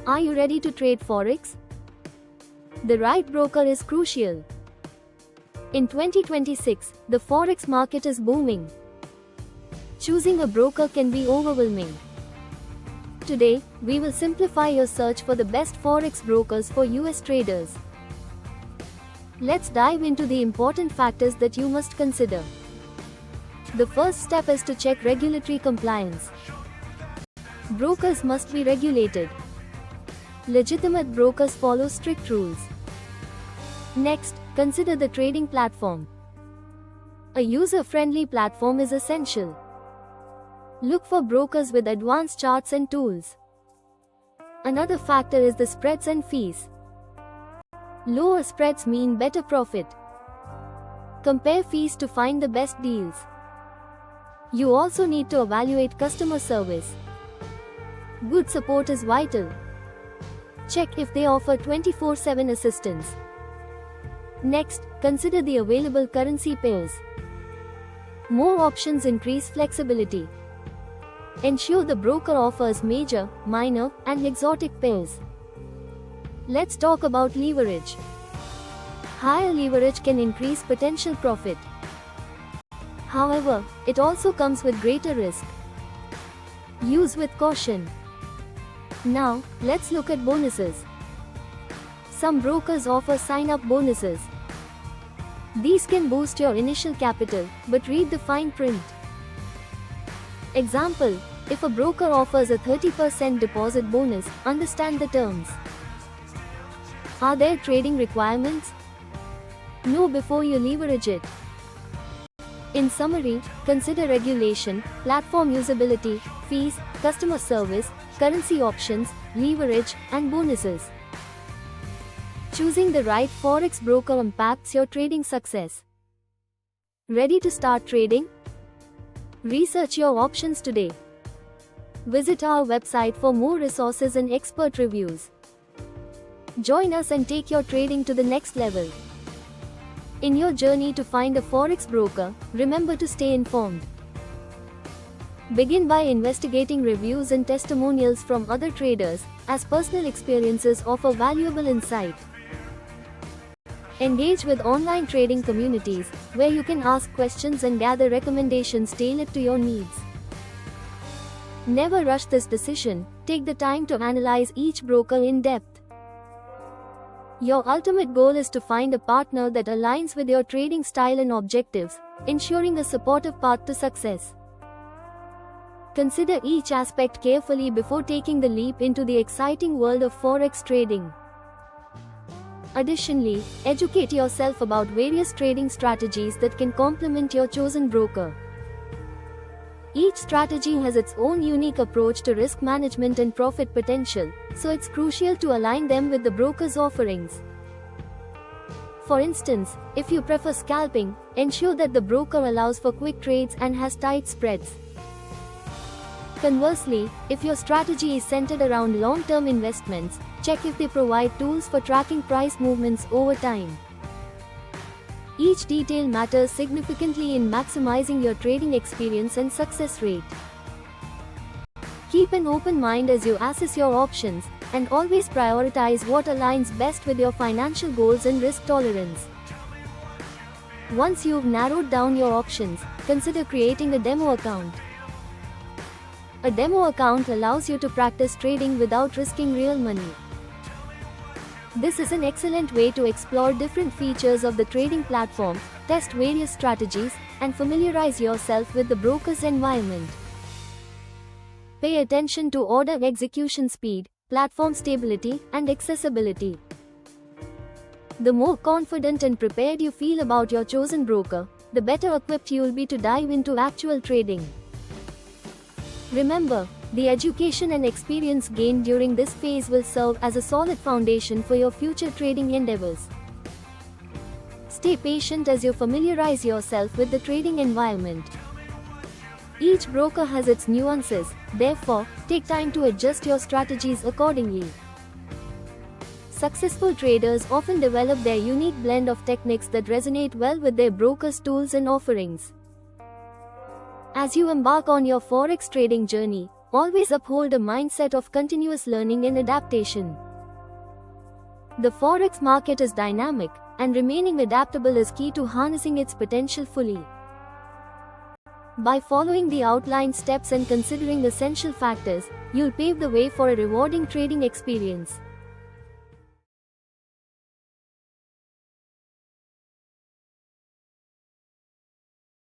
Are you ready to trade Forex? The right broker is crucial. In 2026, the Forex market is booming. Choosing a broker can be overwhelming. Today, we will simplify your search for the best Forex brokers for US traders. Let's dive into the important factors that you must consider. The first step is to check regulatory compliance. Brokers must be regulated. Legitimate brokers follow strict rules. Next, consider the trading platform. A user-friendly platform is essential. Look for brokers with advanced charts and tools. Another factor is the spreads and fees. Lower spreads mean better profit. Compare fees to find the best deals. You also need to evaluate customer service. Good support is vital. Check if they offer 24/7 assistance. Next, consider the available currency pairs. More options increase flexibility. Ensure the broker offers major, minor, and exotic pairs. Let's talk about leverage. Higher leverage can increase potential profit. However, it also comes with greater risk. Use with caution. Now, let's look at bonuses. Some brokers offer sign-up bonuses. These can boost your initial capital, but read the fine print. Example, if a broker offers a 30% deposit bonus, understand the terms. Are there trading requirements? Know before you leverage it. In summary, consider regulation, platform usability, fees, customer service, currency options, leverage, and bonuses. Choosing the right Forex broker impacts your trading success. Ready to start trading? Research your options today. Visit our website for more resources and expert reviews. Join us and take your trading to the next level. In your journey to find a Forex broker, remember to stay informed. Begin by investigating reviews and testimonials from other traders, as personal experiences offer valuable insight. Engage with online trading communities, where you can ask questions and gather recommendations tailored to your needs. Never rush this decision, take the time to analyze each broker in depth. Your ultimate goal is to find a partner that aligns with your trading style and objectives, ensuring a supportive path to success. Consider each aspect carefully before taking the leap into the exciting world of Forex trading. Additionally, educate yourself about various trading strategies that can complement your chosen broker. Each strategy has its own unique approach to risk management and profit potential, so it's crucial to align them with the broker's offerings. For instance, if you prefer scalping, ensure that the broker allows for quick trades and has tight spreads. Conversely, if your strategy is centered around long-term investments, check if they provide tools for tracking price movements over time. Each detail matters significantly in maximizing your trading experience and success rate. Keep an open mind as you assess your options, and always prioritize what aligns best with your financial goals and risk tolerance. Once you've narrowed down your options, consider creating a demo account. A demo account allows you to practice trading without risking real money. This is an excellent way to explore different features of the trading platform, test various strategies, and familiarize yourself with the broker's environment. Pay attention to order execution speed, platform stability, and accessibility. The more confident and prepared you feel about your chosen broker, the better equipped you will be to dive into actual trading. Remember, the education and experience gained during this phase will serve as a solid foundation for your future trading endeavors. Stay patient as you familiarize yourself with the trading environment. Each broker has its nuances, therefore, take time to adjust your strategies accordingly. Successful traders often develop their unique blend of techniques that resonate well with their broker's tools and offerings. As you embark on your Forex trading journey, Always uphold a mindset of continuous learning and adaptation. The forex market is dynamic, and remaining adaptable is key to harnessing its potential fully. By following the outlined steps and considering essential factors, you'll pave the way for a rewarding trading experience.